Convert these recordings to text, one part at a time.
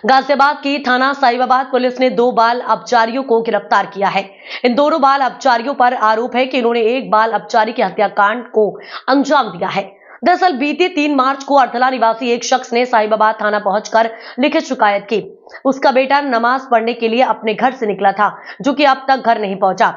गाजियाबाद की थाना साहिबाबाद पुलिस ने 2 बाल अपचारियों को गिरफ्तार किया है। इन दोनों बाल अपचारियों पर आरोप है कि इन्होंने एक बाल अपचारी के हत्याकांड को अंजाम दिया है। दरअसल बीते 3 मार्च को अर्थला निवासी एक शख्स ने साहिबाबाद थाना पहुंचकर लिखित शिकायत की। उसका बेटा नमाज पढ़ने के लिए अपने घर से निकला था, जो कि अब तक घर नहीं पहुंचा।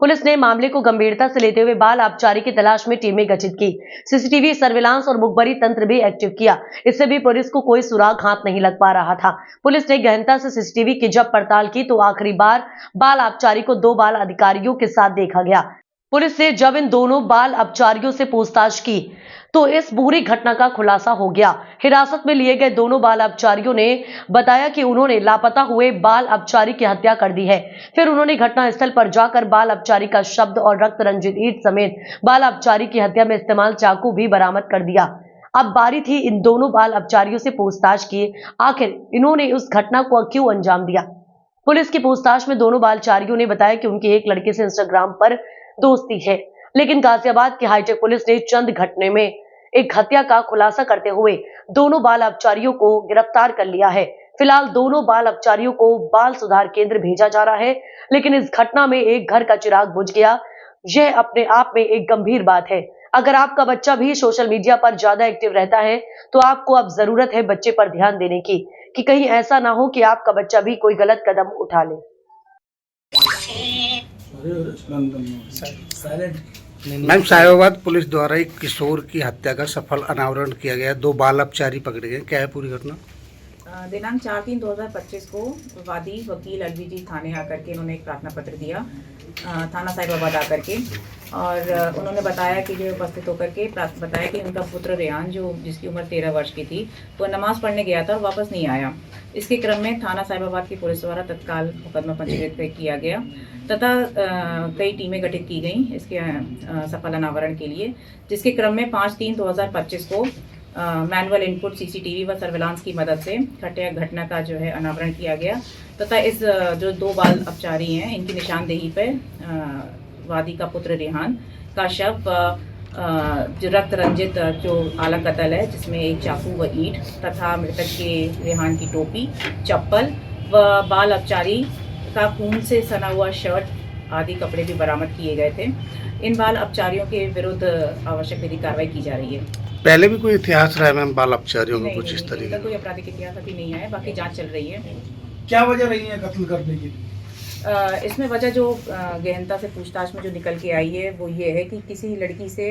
पुलिस ने मामले को गंभीरता से लेते हुए बाल अपचारी की तलाश में टीमें गठित की। सीसीटीवी सर्विलांस और मुखबरी तंत्र भी एक्टिव किया। इससे भी पुलिस को कोई सुराग हाथ नहीं लग पा रहा था। पुलिस ने गहनता से सीसीटीवी की जब पड़ताल की तो आखिरी बार बाल अपचारी को 2 बाल अधिकारियों के साथ देखा गया। पुलिस ने जब इन दोनों बाल अपचारियों से पूछताछ की तो इस पूरी घटना का खुलासा हो गया। हिरासत में लिए गए दोनों बाल अपचारियों ने बताया कि उन्होंने लापता हुए बाल अपचारी की हत्या कर दी है। फिर उन्होंने घटनास्थल पर जाकर बाल अपचारी का शब्द और रक्त रंजित ईंट समेत बाल अपचारी की हत्या में इस्तेमाल चाकू भी बरामद कर दिया। अब बारी थी इन दोनों बाल अपचारियों से पूछताछ की, आखिर इन्होंने उस घटना को क्यों अंजाम दिया। पुलिस की पूछताछ में दोनों बालचारियों ने बताया कि उनकी एक लड़के से इंस्टाग्राम पर दोस्ती है, लेकिन गाजियाबाद की हाईटेक पुलिस ने चंद घटने में एक हत्या का खुलासा करते हुए दोनों बाल अपचारियों को गिरफ्तार कर लिया है। फिलहाल दोनों बाल अपचारियों को बाल सुधार केंद्र भेजा जा रहा है, लेकिन इस घटना में एक घर का चिराग बुझ गया। यह अपने आप में एक गंभीर बात है। अगर आपका बच्चा भी सोशल मीडिया पर ज्यादा एक्टिव रहता है तो आपको अब जरूरत है बच्चे पर ध्यान देने की, कि कहीं ऐसा ना हो कि आपका बच्चा भी कोई गलत कदम उठा ले। मैम, साहिबाबाद पुलिस द्वारा एक किशोर की हत्या का सफल अनावरण किया गया। 2 बाल अपचारी पकड़े गए। क्या है पूरी घटना? दिनांक 4/3/2025 को वादी वकील अलवीजी थाने आकर के इन्होंने एक प्रार्थना पत्र दिया, थाना साहिबाबाद आकर के, और उन्होंने बताया कि जो उपस्थित होकर के बताया कि उनका पुत्र रेहान, जो जिसकी उम्र 13 वर्ष की थी, वो नमाज पढ़ने गया था और वापस नहीं आया। इसके क्रम में थाना साहिबाबाद की पुलिस द्वारा तत्काल मुकदमा पंजीकृत किया गया तथा कई टीमें गठित की गई इसके सफल अनावरण के लिए, जिसके क्रम में 5/3/2025 को मैनुअल इनपुट सीसीटीवी व सर्विलांस की मदद से घटना का जो है अनावरण किया गया तथा इस जो 2 बाल अपचारी हैं, इनकी निशानदेही पर वादी का पुत्र रेहान का शव जो रक्त रंजित जो आला कत्ल है, जिसमें एक चाकू व ईंट तथा मृतक के रेहान की टोपी, चप्पल व बाल अपचारी का खून से सना हुआ शर्ट आदि कपड़े भी बरामद किए गए थे। इन बाल अपचारियों के विरुद्ध आवश्यक विधिक कार्रवाई की जा रही है। पहले भी कोई इतिहास रहा है मैम बाल अपचारियों का कुछ इस तरीके? कोई आपराधिक इतिहास अभी नहीं आया, बाकी जांच चल रही है। क्या वजह रही है कत्ल करने की? इसमें वजह जो गहनता से पूछताछ में जो निकल के आई है वो ये है कि किसी लड़की से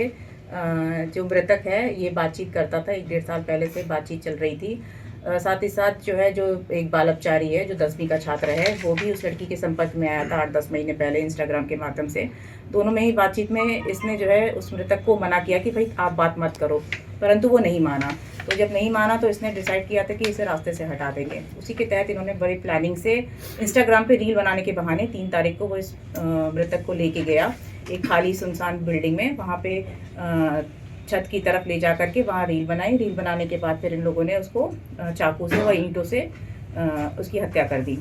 जो मृतक है ये बातचीत करता था, 1-1.5 साल पहले से बातचीत चल रही थी। साथ ही साथ जो है जो एक बाल अपचारी है जो 10वीं का छात्र है, वो भी उस लड़की के संपर्क में आया था 8-10 महीने पहले इंस्टाग्राम के माध्यम से। दोनों में ही बातचीत में इसने जो है उस मृतक को मना किया कि भाई आप बात मत करो, परंतु वो नहीं माना। तो जब नहीं माना तो इसने डिसाइड किया था कि इसे रास्ते से हटा देंगे। उसी के तहत इन्होंने बड़ी प्लानिंग से इंस्टाग्राम पे रील बनाने के बहाने 3 तारीख को वो इस मृतक को लेके गया एक खाली सुनसान बिल्डिंग में, वहाँ पे छत की तरफ ले जा करके वहाँ रील बनाई। रील बनाने के बाद फिर इन लोगों ने उसको चाकू से व ईंटों से उसकी हत्या कर दी।